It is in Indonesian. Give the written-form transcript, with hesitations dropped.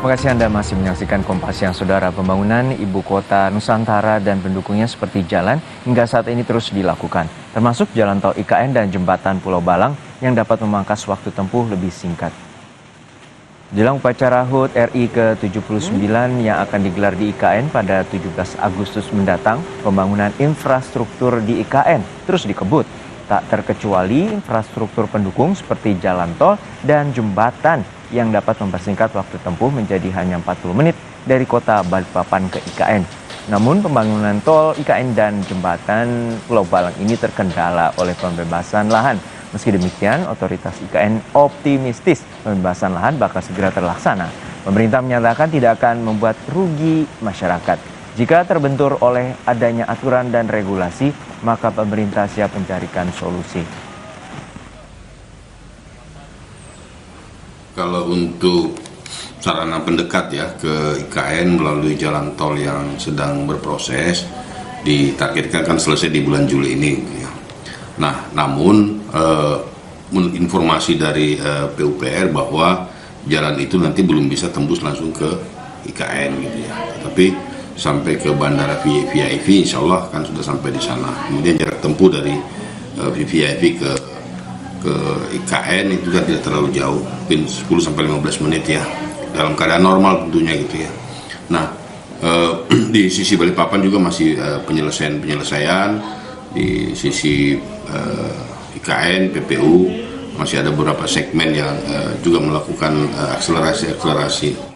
Terima kasih Anda masih menyaksikan Kompas Siang, Saudara. Pembangunan ibu kota Nusantara dan pendukungnya seperti jalan hingga saat ini terus dilakukan, termasuk jalan tol IKN dan jembatan Pulau Balang yang dapat memangkas waktu tempuh lebih singkat. Jelang upacara HUT RI ke-79 yang akan digelar di IKN pada 17 Agustus mendatang, pembangunan infrastruktur di IKN terus dikebut. Tak terkecuali infrastruktur pendukung seperti jalan tol dan jembatan yang dapat mempersingkat waktu tempuh menjadi hanya 40 menit dari kota Balikpapan ke IKN. Namun pembangunan tol IKN dan jembatan Pulau Balang ini terkendala oleh pembebasan lahan. Meski demikian, otoritas IKN optimistis pembebasan lahan bakal segera terlaksana. Pemerintah menyatakan tidak akan membuat rugi masyarakat. Jika terbentur oleh adanya aturan dan regulasi, maka pemerintah siap mencarikan solusi. Kalau untuk sarana pendekat ya ke IKN melalui jalan tol yang sedang berproses, ditargetkan kan selesai di bulan Juli ini. Ya. Nah, namun informasi dari PUPR bahwa jalan itu nanti belum bisa tembus langsung ke IKN gitu ya. Tapi sampai ke Bandara VVIP, insya Allah kan sudah sampai di sana. Kemudian jarak tempuh dari VVIP ke IKN itu kan tidak terlalu jauh, mungkin 10-15 menit ya, dalam keadaan normal tentunya gitu ya. Nah, di sisi Balikpapan juga masih penyelesaian di sisi IKN, PPU masih ada beberapa segmen yang juga melakukan akselerasi